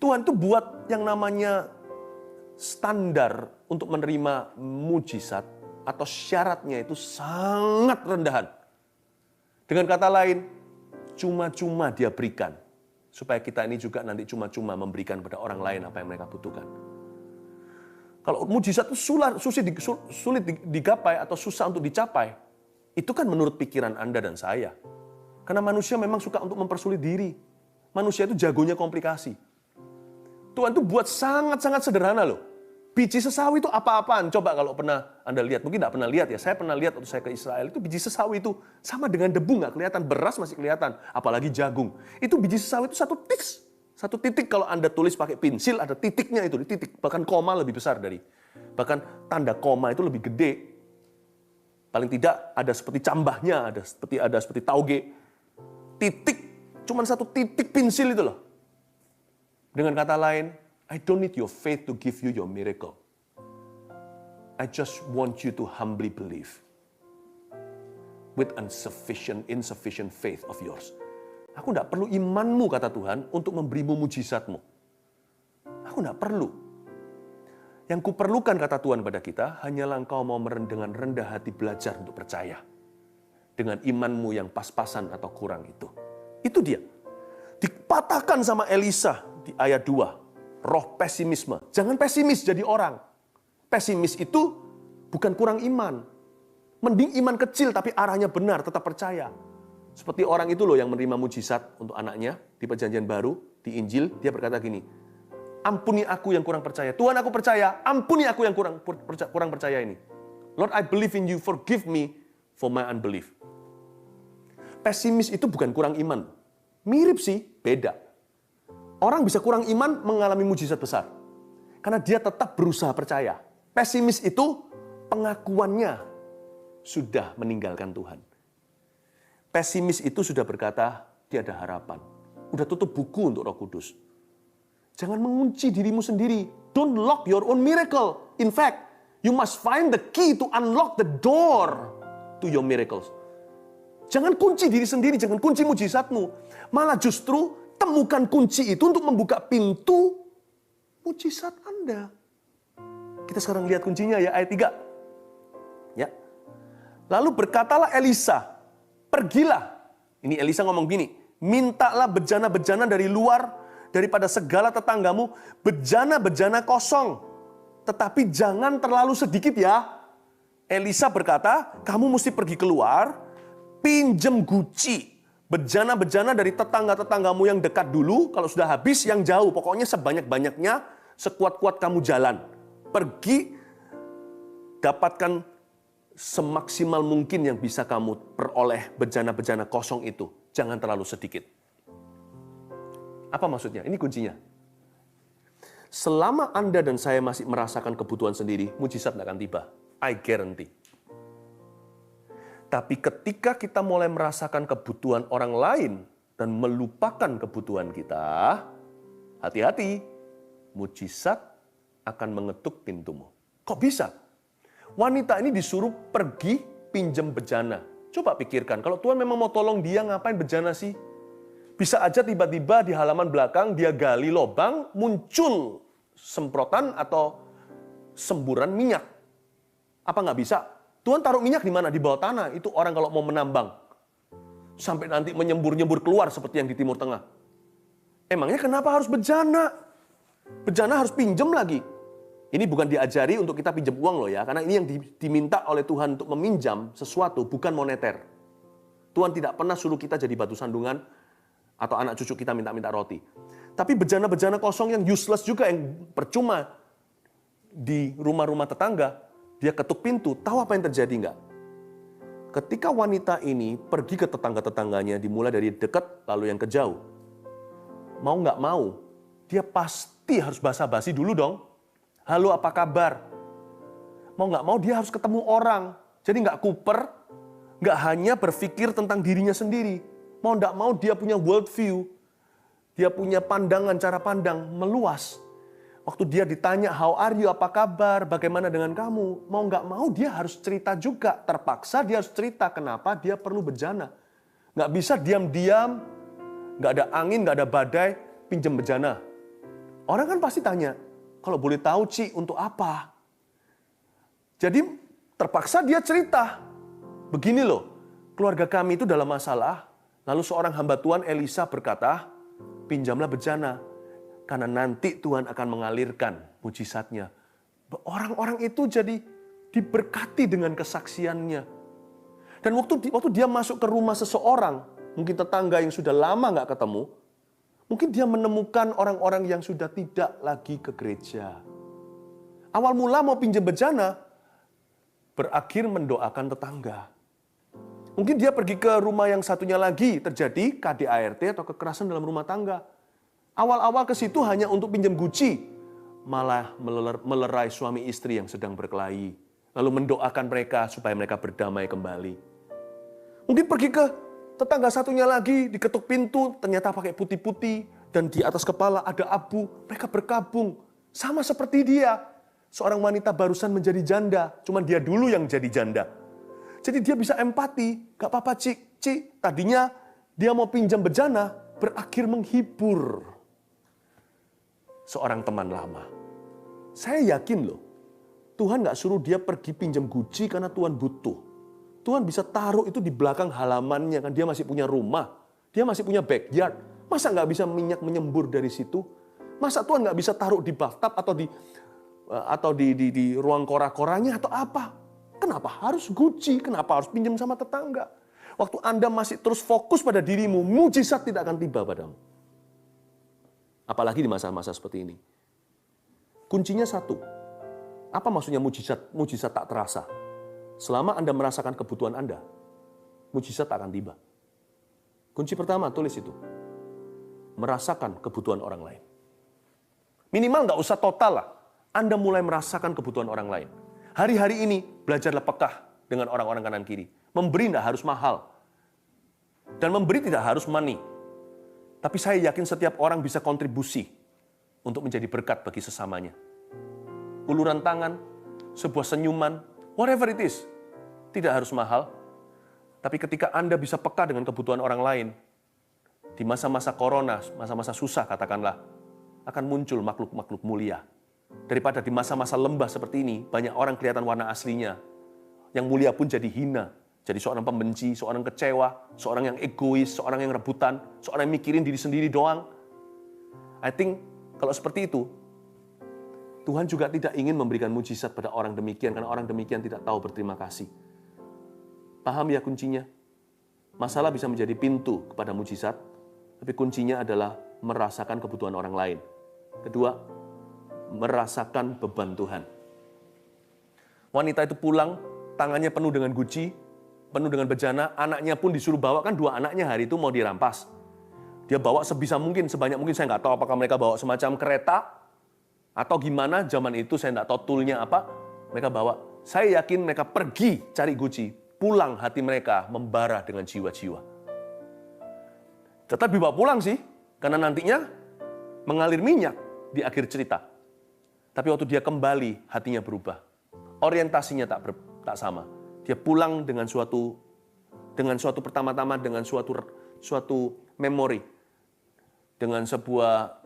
Tuhan itu buat yang namanya standar untuk menerima mujizat atau syaratnya itu sangat rendahan. Dengan kata lain, cuma-cuma dia berikan. Supaya kita ini juga nanti cuma-cuma memberikan kepada orang lain apa yang mereka butuhkan. Kalau mujizat itu sulit digapai atau susah untuk dicapai, itu kan menurut pikiran Anda dan saya. Karena manusia memang suka untuk mempersulit diri. Manusia itu jagonya komplikasi. Tuhan itu buat sangat-sangat sederhana loh. Biji sesawi itu apa-apaan? Coba kalau pernah Anda lihat, mungkin tidak pernah lihat ya. Saya pernah lihat waktu saya ke Israel, itu biji sesawi itu sama dengan debu, nggak kelihatan. Beras masih kelihatan, apalagi jagung. Itu biji sesawi itu satu titik kalau Anda tulis pakai pensil, ada titiknya itu, di titik. Bahkan koma lebih besar bahkan tanda koma itu lebih gede. Paling tidak ada seperti cambahnya, ada seperti tauge. Titik, cuman satu titik pensil itu loh. Dengan kata lain, I don't need your faith to give you your miracle. I just want you to humbly believe with insufficient faith of yours. Aku tidak perlu imanmu, kata Tuhan, untuk memberimu mujizatmu. Aku tidak perlu. Yang kuperlukan, kata Tuhan pada kita, hanyalah engkau mau dengan rendah hati belajar untuk percaya. Dengan imanmu yang pas-pasan atau kurang itu. Itu dia. Dipatahkan sama Elisa di ayat 2. Roh pesimisme. Jangan pesimis jadi orang. Pesimis itu bukan kurang iman. Mending iman kecil tapi arahnya benar, tetap percaya. Seperti orang itu loh yang menerima mujizat untuk anaknya di Perjanjian Baru, di Injil, dia berkata gini, ampuni aku yang kurang percaya. Tuhan, aku percaya, ampuni aku yang kurang percaya ini. Lord, I believe in you, forgive me for my unbelief. Pesimis itu bukan kurang iman. Mirip sih, beda. Orang bisa kurang iman mengalami mujizat besar. Karena dia tetap berusaha percaya. Pesimis itu pengakuannya sudah meninggalkan Tuhan. Pesimis itu sudah berkata, tiada harapan. Udah tutup buku untuk Roh Kudus. Jangan mengunci dirimu sendiri. Don't lock your own miracle. In fact, you must find the key to unlock the door to your miracles. Jangan kunci diri sendiri, jangan kunci mujizatmu. Malah justru temukan kunci itu untuk membuka pintu mujizat Anda. Kita sekarang lihat kuncinya ya, ayat 3. Ya. Lalu berkatalah Elisa, pergilah. Ini Elisa ngomong gini, mintalah bejana-bejana dari luar, daripada segala tetanggamu, bejana-bejana kosong. Tetapi jangan terlalu sedikit ya. Elisa berkata, kamu mesti pergi keluar, pinjem guci. Bejana-bejana dari tetangga-tetanggamu yang dekat dulu, kalau sudah habis yang jauh. Pokoknya sebanyak-banyaknya, sekuat-kuat kamu jalan. Pergi, dapatkan semaksimal mungkin yang bisa kamu peroleh bejana-bejana kosong itu. Jangan terlalu sedikit. Apa maksudnya? Ini kuncinya. Selama Anda dan saya masih merasakan kebutuhan sendiri, mujizat tidak akan tiba. I guarantee. Tapi ketika kita mulai merasakan kebutuhan orang lain dan melupakan kebutuhan kita, hati-hati, mujizat akan mengetuk pintumu. Kok bisa? Wanita ini disuruh pergi pinjam bejana. Coba pikirkan, kalau Tuhan memang mau tolong dia, ngapain bejana sih? Bisa aja tiba-tiba di halaman belakang dia gali lubang, muncul semprotan atau semburan minyak. Apa nggak bisa? Tuhan taruh minyak di mana? Di bawah tanah. Itu orang kalau mau menambang. Sampai nanti menyembur-nyembur keluar seperti yang di Timur Tengah. Emangnya kenapa harus bejana? Bejana harus pinjam lagi. Ini bukan diajari untuk kita pinjam uang loh ya. Karena ini yang diminta oleh Tuhan untuk meminjam sesuatu, bukan moneter. Tuhan tidak pernah suruh kita jadi batu sandungan atau anak cucu kita minta-minta roti. Tapi bejana-bejana kosong yang useless juga, yang percuma di rumah-rumah tetangga, dia ketuk pintu, tahu apa yang terjadi nggak? Ketika wanita ini pergi ke tetangga-tetangganya, dimulai dari dekat lalu yang ke jauh. Mau nggak mau, dia pasti harus basa-basi dulu dong. Halo, apa kabar? Mau nggak mau dia harus ketemu orang. Jadi nggak kuper, nggak hanya berpikir tentang dirinya sendiri. Mau nggak mau dia punya world view. Dia punya pandangan, cara pandang meluas. Waktu dia ditanya, how are you, apa kabar, bagaimana dengan kamu? Mau nggak mau dia harus cerita juga. Terpaksa dia harus cerita kenapa dia perlu bejana. Nggak bisa diam-diam, nggak ada angin, nggak ada badai, pinjam bejana. Orang kan pasti tanya, kalau boleh tahu Ci, untuk apa? Jadi terpaksa dia cerita. Begini loh, keluarga kami itu dalam masalah, lalu seorang hamba Tuhan Elisa berkata, pinjamlah bejana, karena nanti Tuhan akan mengalirkan mujizatnya. Orang-orang itu jadi diberkati dengan kesaksiannya. Dan waktu dia masuk ke rumah seseorang, mungkin tetangga yang sudah lama nggak ketemu, mungkin dia menemukan orang-orang yang sudah tidak lagi ke gereja. Awal mula mau pinjam bejana, berakhir mendoakan tetangga. Mungkin dia pergi ke rumah yang satunya lagi, terjadi KDART atau kekerasan dalam rumah tangga. Awal-awal ke situ hanya untuk pinjam guci, malah melerai suami istri yang sedang berkelahi. Lalu mendoakan mereka supaya mereka berdamai kembali. Mungkin pergi ke tetangga satunya lagi, diketuk pintu, ternyata pakai putih-putih, dan di atas kepala ada abu, mereka berkabung. Sama seperti dia, seorang wanita barusan menjadi janda, cuman dia dulu yang jadi janda. Jadi dia bisa empati, gak apa-apa Ci, tadinya dia mau pinjam bejana, berakhir menghibur seorang teman lama. Saya yakin loh, Tuhan gak suruh dia pergi pinjam guci karena Tuhan butuh. Tuhan bisa taruh itu di belakang halamannya, kan dia masih punya rumah, dia masih punya backyard. Masa nggak bisa minyak menyembur dari situ? Masa Tuhan nggak bisa taruh di bathtub atau di ruang kora-koranya atau apa? Kenapa harus guci? Kenapa harus pinjam sama tetangga? Waktu Anda masih terus fokus pada dirimu, mujizat tidak akan tiba padamu. Apalagi di masa-masa seperti ini. Kuncinya satu. Apa maksudnya mujizat? Mujizat tak terasa. Selama Anda merasakan kebutuhan Anda, mujizat akan tiba. Kunci pertama, tulis itu. Merasakan kebutuhan orang lain. Minimal nggak usah total lah. Anda mulai merasakan kebutuhan orang lain. Hari-hari ini, belajarlah pekah dengan orang-orang kanan kiri. Memberi tidak harus mahal. Dan memberi tidak harus money. Tapi saya yakin setiap orang bisa kontribusi untuk menjadi berkat bagi sesamanya. Uluran tangan, sebuah senyuman, whatever it is, tidak harus mahal, tapi ketika Anda bisa peka dengan kebutuhan orang lain, di masa-masa corona, masa-masa susah katakanlah, akan muncul makhluk-makhluk mulia. Daripada di masa-masa lembah seperti ini, banyak orang kelihatan warna aslinya. Yang mulia pun jadi hina, jadi seorang pembenci, seorang kecewa, seorang yang egois, seorang yang rebutan, seorang yang mikirin diri sendiri doang. I think kalau seperti itu, Tuhan juga tidak ingin memberikan mujizat pada orang demikian, karena orang demikian tidak tahu berterima kasih. Paham ya kuncinya? Masalah bisa menjadi pintu kepada mujizat, tapi kuncinya adalah merasakan kebutuhan orang lain. Kedua, merasakan beban Tuhan. Wanita itu pulang, tangannya penuh dengan guci, penuh dengan bejana, anaknya pun disuruh bawa, kan 2 anaknya hari itu mau dirampas. Dia bawa sebisa mungkin, sebanyak mungkin, saya nggak tahu apakah mereka bawa semacam kereta, atau gimana, zaman itu saya tidak tahu toolnya apa, mereka bawa. Saya yakin mereka pergi cari guci, pulang hati mereka membara dengan jiwa-jiwa. Tetap dibawa pulang sih, karena nantinya mengalir minyak di akhir cerita. Tapi waktu dia kembali, hatinya berubah. Orientasinya tak sama. Dia pulang dengan suatu pertama-tama dengan suatu memori, dengan sebuah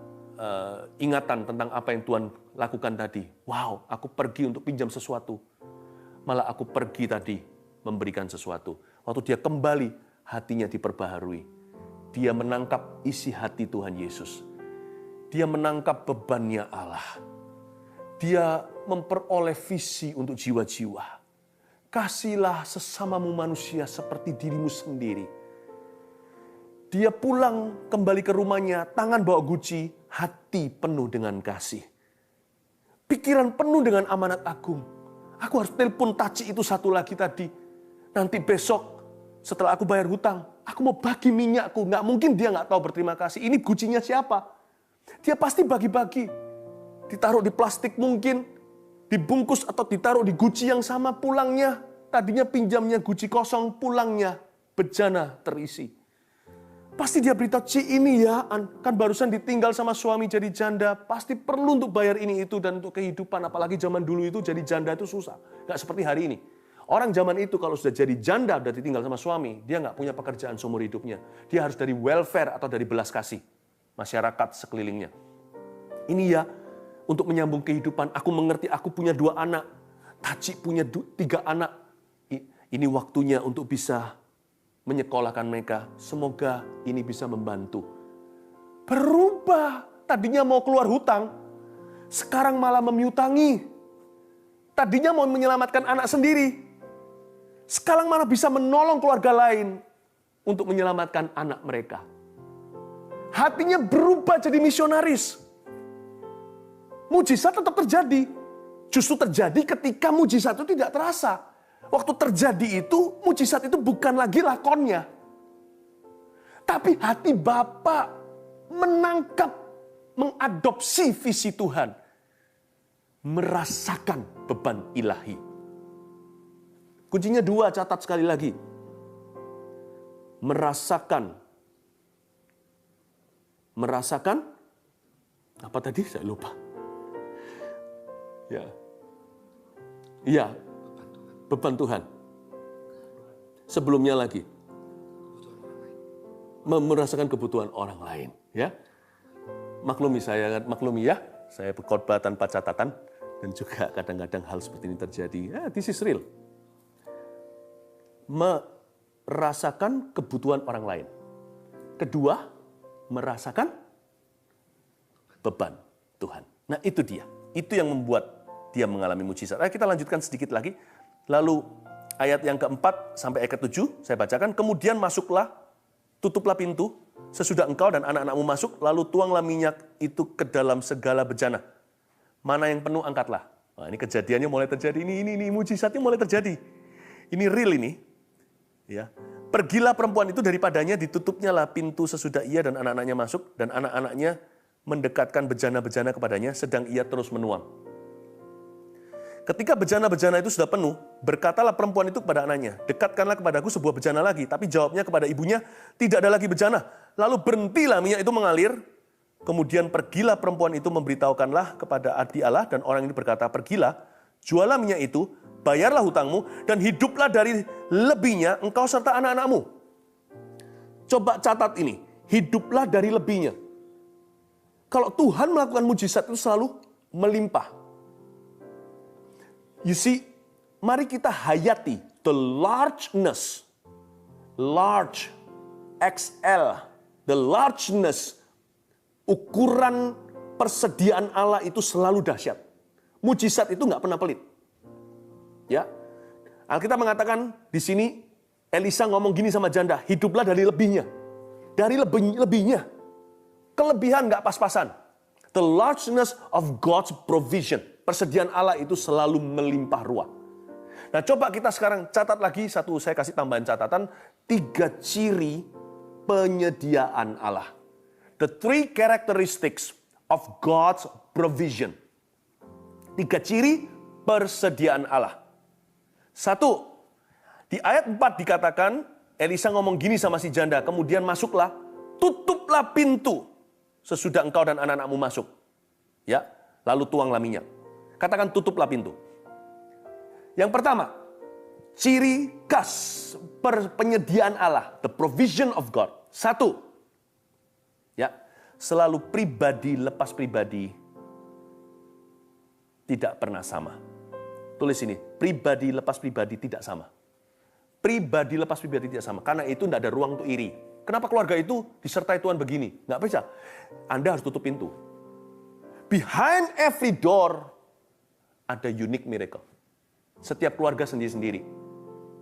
ingatan tentang apa yang Tuhan lakukan tadi. Wow, aku pergi untuk pinjam sesuatu. Malah aku pergi tadi memberikan sesuatu. Waktu dia kembali, hatinya diperbaharui. Dia menangkap isi hati Tuhan Yesus. Dia menangkap bebannya Allah. Dia memperoleh visi untuk jiwa-jiwa. Kasihlah sesamamu manusia seperti dirimu sendiri. Dia pulang kembali ke rumahnya, tangan bawa guci, hati penuh dengan kasih. Pikiran penuh dengan amanat agung. Aku harus telepon taci itu satu lagi tadi. Nanti besok setelah aku bayar hutang, aku mau bagi minyakku. Nggak mungkin dia nggak tahu berterima kasih. Ini gucinya siapa? Dia pasti bagi-bagi. Ditaruh di plastik mungkin, dibungkus atau ditaruh di guci yang sama pulangnya. Tadinya pinjamnya guci kosong, pulangnya bejana terisi. Pasti dia beritahu, Ci ini ya, kan barusan ditinggal sama suami jadi janda, pasti perlu untuk bayar ini itu dan untuk kehidupan, apalagi zaman dulu itu jadi janda itu susah. Nggak seperti hari ini. Orang zaman itu kalau sudah jadi janda, sudah ditinggal sama suami, dia nggak punya pekerjaan seumur hidupnya. Dia harus dari welfare atau dari belas kasih masyarakat sekelilingnya. Ini ya, untuk menyambung kehidupan. Aku mengerti aku punya 2 anak. Taci punya 3 anak. Ini waktunya untuk bisa menyekolahkan mereka. Semoga ini bisa membantu. Berubah. Tadinya mau keluar hutang. Sekarang malah memiutangi. Tadinya mau menyelamatkan anak sendiri. Sekarang malah bisa menolong keluarga lain untuk menyelamatkan anak mereka. Hatinya berubah jadi misionaris. Mujizat tetap terjadi. Justru terjadi ketika mujizat itu tidak terasa. Waktu terjadi itu, mujizat itu bukan lagi lakonnya. Tapi hati Bapa menangkap, mengadopsi visi Tuhan. Merasakan beban ilahi. Kuncinya 2, catat sekali lagi. Merasakan. Apa tadi? Saya lupa. Ya, beban Tuhan. Sebelumnya lagi, merasakan kebutuhan orang lain. Ya, maklumi ya. Saya berkhotbah tanpa catatan dan juga kadang-kadang hal seperti ini terjadi. This is real. Merasakan kebutuhan orang lain. Kedua, merasakan beban Tuhan. Nah, itu dia. Itu yang membuat dia mengalami mujizat. Kita lanjutkan sedikit lagi. Lalu ayat yang keempat sampai ayat ke-7 saya bacakan. Kemudian masuklah, tutuplah pintu, sesudah engkau dan anak-anakmu masuk, lalu tuanglah minyak itu ke dalam segala bejana. Mana yang penuh angkatlah. Nah, ini kejadiannya mulai terjadi. Ini mujizatnya mulai terjadi. Ini real ini. Ya. Pergilah perempuan itu daripadanya, ditutupnya lah pintu sesudah ia dan anak-anaknya masuk, dan anak-anaknya mendekatkan bejana-bejana kepadanya, sedang ia terus menuang. Ketika bejana-bejana itu sudah penuh, berkatalah perempuan itu kepada anaknya, dekatkanlah kepadaku sebuah bejana lagi. Tapi jawabnya kepada ibunya, tidak ada lagi bejana. Lalu berhentilah minyak itu mengalir. Kemudian pergilah perempuan itu, memberitahukanlah kepada adik Allah, dan orang ini berkata, pergilah, jualah minyak itu, bayarlah hutangmu, dan hiduplah dari lebihnya engkau serta anak-anakmu. Coba catat ini, hiduplah dari lebihnya. Kalau Tuhan melakukan mujizat itu selalu melimpah. You see, mari kita hayati the largeness, large, XL, the largeness, ukuran persediaan Allah itu selalu dahsyat. Mujizat itu nggak pernah pelit. Ya, Alkitab mengatakan di sini Elisa ngomong gini sama janda, hiduplah dari lebihnya, dari lebihnya, kelebihan nggak pas-pasan. The largeness of God's provision. Persediaan Allah itu selalu melimpah ruah. Nah, coba kita sekarang catat lagi saya kasih tambahan catatan, 3 ciri penyediaan Allah. The 3 characteristics of God's provision. 3 ciri persediaan Allah. 1, di ayat 4 dikatakan, Elisa ngomong gini sama si janda, kemudian masuklah, tutuplah pintu sesudah engkau dan anak-anakmu masuk. Ya, lalu tuanglah minyak. Katakan tutuplah pintu. Yang pertama, ciri khas penyediaan Allah, the provision of God. 1, ya, selalu pribadi lepas pribadi tidak pernah sama. Tulis ini, pribadi lepas pribadi tidak sama. Pribadi lepas pribadi tidak sama. Karena itu tidak ada ruang untuk iri. Kenapa keluarga itu disertai Tuhan begini? Nggak bisa. Anda harus tutup pintu. Behind every door ada unique miracle. Setiap keluarga sendiri-sendiri.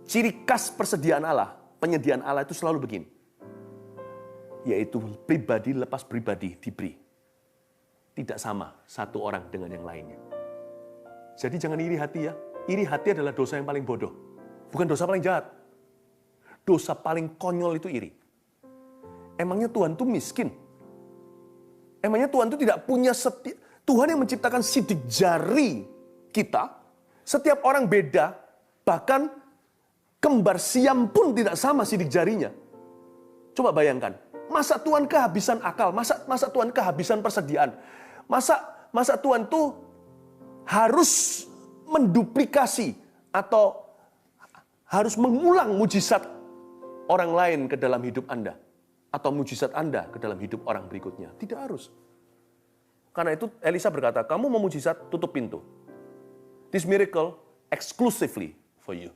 Ciri khas persediaan Allah, penyediaan Allah itu selalu begini. Yaitu pribadi lepas pribadi diberi. Tidak sama satu orang dengan yang lainnya. Jadi jangan iri hati ya. Iri hati adalah dosa yang paling bodoh. Bukan dosa paling jahat. Dosa paling konyol itu iri. Emangnya Tuhan itu miskin? Emangnya Tuhan itu tidak punya Tuhan yang menciptakan sidik jari kita, setiap orang beda, bahkan kembar siam pun tidak sama sidik jarinya. Coba bayangkan, masa Tuhan kehabisan akal, masa Tuhan kehabisan persediaan, masa Tuhan tuh harus menduplikasi atau harus mengulang mujizat orang lain ke dalam hidup Anda, atau mujizat Anda ke dalam hidup orang berikutnya. Tidak harus. Karena itu Elisa berkata, kamu mau mujizat, tutup pintu. This miracle exclusively for you.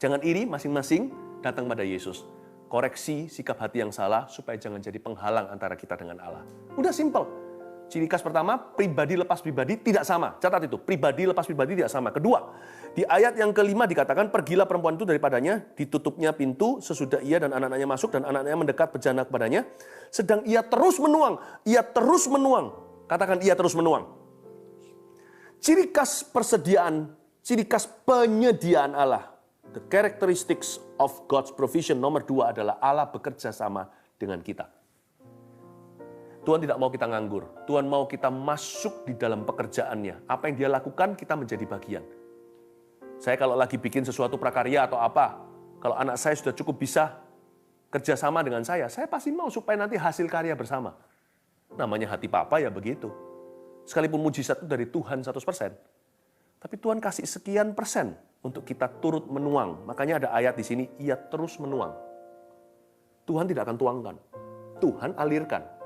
Jangan iri, masing-masing datang pada Yesus. Koreksi sikap hati yang salah supaya jangan jadi penghalang antara kita dengan Allah. Udah simple. Ciri khas pertama, pribadi lepas pribadi tidak sama. Catat itu, pribadi lepas pribadi tidak sama. Kedua, di ayat yang kelima dikatakan, pergilah perempuan itu daripadanya, ditutupnya pintu sesudah ia dan anak-anaknya masuk, dan anak-anaknya mendekat berjana kepadanya. Sedang ia terus menuang, ia terus menuang. Katakan, ia terus menuang. Ciri khas persediaan, ciri khas penyediaan Allah. The characteristics of God's provision nomor 2 adalah Allah bekerja sama dengan kita. Tuhan tidak mau kita nganggur. Tuhan mau kita masuk di dalam pekerjaannya. Apa yang dia lakukan, kita menjadi bagian. Saya kalau lagi bikin sesuatu prakarya atau apa, kalau anak saya sudah cukup bisa kerjasama dengan saya pasti mau supaya nanti hasil karya bersama. Namanya hati papa ya begitu. Sekalipun mujizat itu dari Tuhan 100%. Tapi Tuhan kasih sekian persen untuk kita turut menuang. Makanya ada ayat di sini, ia terus menuang. Tuhan tidak akan tuangkan. Tuhan alirkan.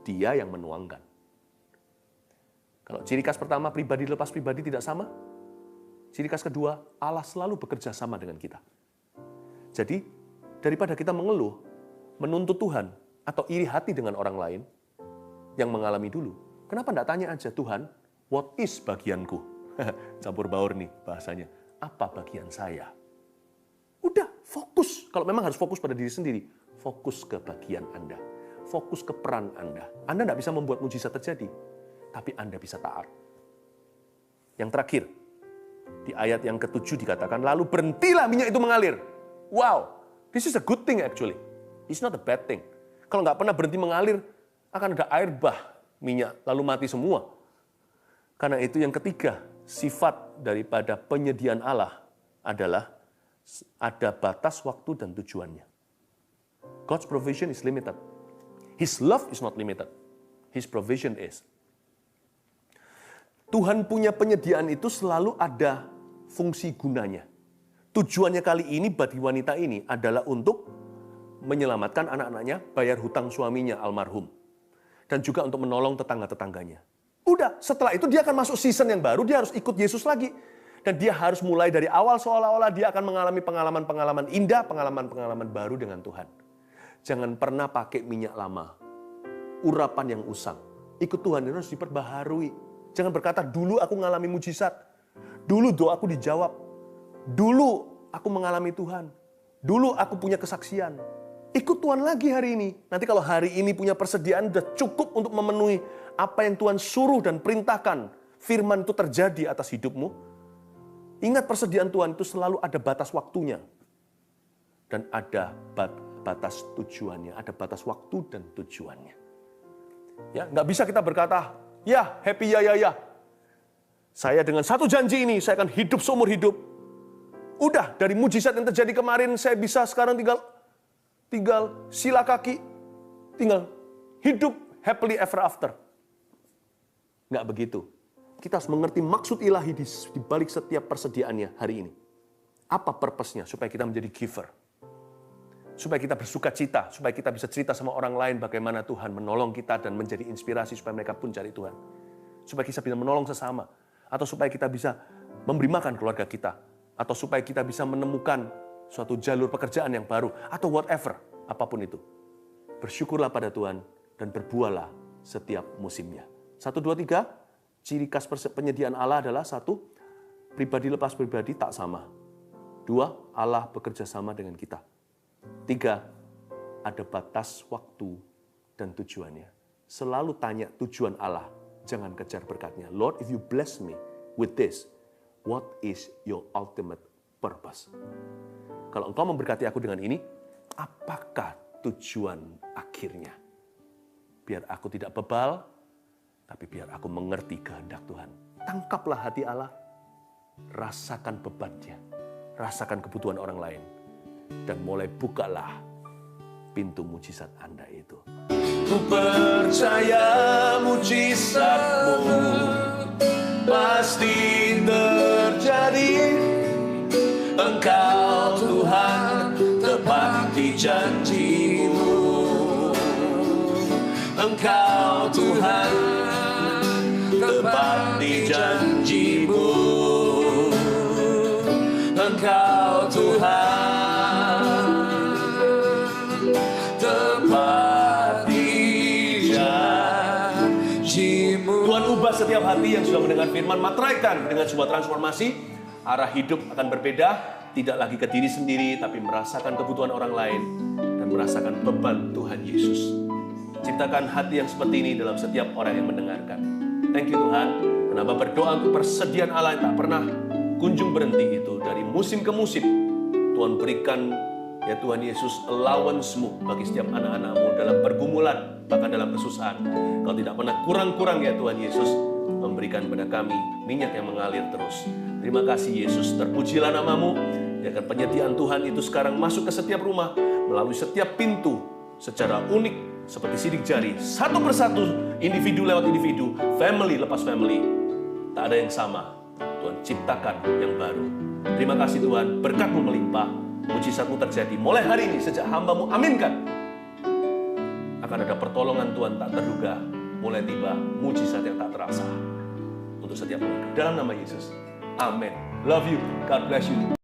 Dia yang menuangkan. Kalau ciri khas pertama, pribadi lepas pribadi tidak sama. Ciri khas kedua, Allah selalu bekerja sama dengan kita. Jadi, daripada kita mengeluh, menuntut Tuhan, atau iri hati dengan orang lain yang mengalami dulu, kenapa tidak tanya aja, Tuhan, what is bagianku? Campur baur nih bahasanya. Apa bagian saya? Udah, fokus. Kalau memang harus fokus pada diri sendiri, fokus ke bagian Anda. Fokus ke peran Anda. Anda tidak bisa membuat mujizat terjadi, tapi Anda bisa taat. Yang terakhir, di ayat yang ke-7 dikatakan, lalu berhentilah minyak itu mengalir. Wow, this is a good thing actually. It's not a bad thing. Kalau nggak pernah berhenti mengalir, akan ada air bah minyak, lalu mati semua. Karena itu yang ketiga, sifat daripada penyediaan Allah adalah ada batas waktu dan tujuannya. God's provision is limited. His love is not limited. His provision is. Tuhan punya penyediaan itu selalu ada fungsi gunanya. Tujuannya kali ini bagi wanita ini adalah untuk menyelamatkan anak-anaknya, bayar hutang suaminya almarhum. Dan juga untuk menolong tetangga-tetangganya. Udah, setelah itu dia akan masuk season yang baru, dia harus ikut Yesus lagi. Dan dia harus mulai dari awal seolah-olah dia akan mengalami pengalaman-pengalaman indah, pengalaman-pengalaman baru dengan Tuhan. Jangan pernah pakai minyak lama. Urapan yang usang. Ikut Tuhan itu harus diperbaharui. Jangan berkata, dulu aku mengalami mujizat. Dulu doaku dijawab. Dulu aku mengalami Tuhan. Dulu aku punya kesaksian. Ikut Tuhan lagi hari ini. Nanti kalau hari ini punya persediaan sudah cukup untuk memenuhi apa yang Tuhan suruh dan perintahkan. Firman itu terjadi atas hidupmu. Ingat persediaan Tuhan itu selalu ada batas waktunya. Dan ada batas tujuannya, ada batas waktu dan tujuannya. Ya, nggak bisa kita berkata, ya happy ya. Saya dengan satu janji ini, saya akan hidup seumur hidup. Udah, dari mujizat yang terjadi kemarin, saya bisa sekarang tinggal sila kaki, tinggal hidup happily ever after. Nggak begitu. Kita harus mengerti maksud ilahi di balik setiap persediaannya hari ini. Apa purpose-nya? Supaya kita menjadi giver. Supaya kita bersuka cita, supaya kita bisa cerita sama orang lain bagaimana Tuhan menolong kita dan menjadi inspirasi supaya mereka pun cari Tuhan. Supaya kita bisa menolong sesama. Atau supaya kita bisa memberi makan keluarga kita. Atau supaya kita bisa menemukan suatu jalur pekerjaan yang baru. Atau whatever, apapun itu. Bersyukurlah pada Tuhan dan berbuahlah setiap musimnya. 1, 2, 3, ciri khas penyediaan Allah adalah 1, pribadi lepas pribadi tak sama. 2, Allah bekerja sama dengan kita. 3, ada batas waktu dan tujuannya. Selalu tanya tujuan Allah, jangan kejar berkatnya. Lord, if you bless me with this, what is your ultimate purpose? Kalau engkau memberkati aku dengan ini, apakah tujuan akhirnya? Biar aku tidak bebal, tapi biar aku mengerti kehendak Tuhan. Tangkaplah hati Allah, rasakan bebannya, rasakan kebutuhan orang lain. Dan mulai bukalah pintu mujizat Anda itu. Ku percaya mujizatmu pasti terjadi. Engkau Tuhan tepati janjimu. Engkau Tuhan, tepati janji-Mu. Engkau Tuhan, tepati janji-Mu. Tuhan, ubah setiap hati yang sudah mendengar firman, materaikan dengan sebuah transformasi. Arah hidup akan berbeda, tidak lagi ke diri sendiri, tapi merasakan kebutuhan orang lain dan merasakan beban Tuhan Yesus. Ciptakan hati yang seperti ini dalam setiap orang yang mendengarkan. Thank you Tuhan, kenapa berdoa untuk persediaan Allah yang tak pernah kunjung berhenti itu dari musim ke musim. Tuhan berikan ya Tuhan Yesus allowance-Mu bagi setiap anak-anak-Mu dalam pergumulan, bahkan dalam kesusahan. Kau tidak pernah kurang-kurang ya Tuhan Yesus memberikan kepada kami minyak yang mengalir terus. Terima kasih Yesus, terpujilah nama-Mu. Biarkan penyediaan Tuhan itu sekarang masuk ke setiap rumah, melalui setiap pintu, secara unik, seperti sidik jari, satu persatu, individu lewat individu, family lepas family. Tak ada yang sama. Tuhan ciptakan yang baru. Terima kasih Tuhan, berkat-Mu melimpah, mujizat-Mu terjadi. Mulai hari ini, sejak hamba-Mu aminkan, akan ada pertolongan Tuhan tak terduga, mulai tiba mujizat yang tak terasa untuk setiap orang. Dalam nama Yesus, amin. Love you, God bless you.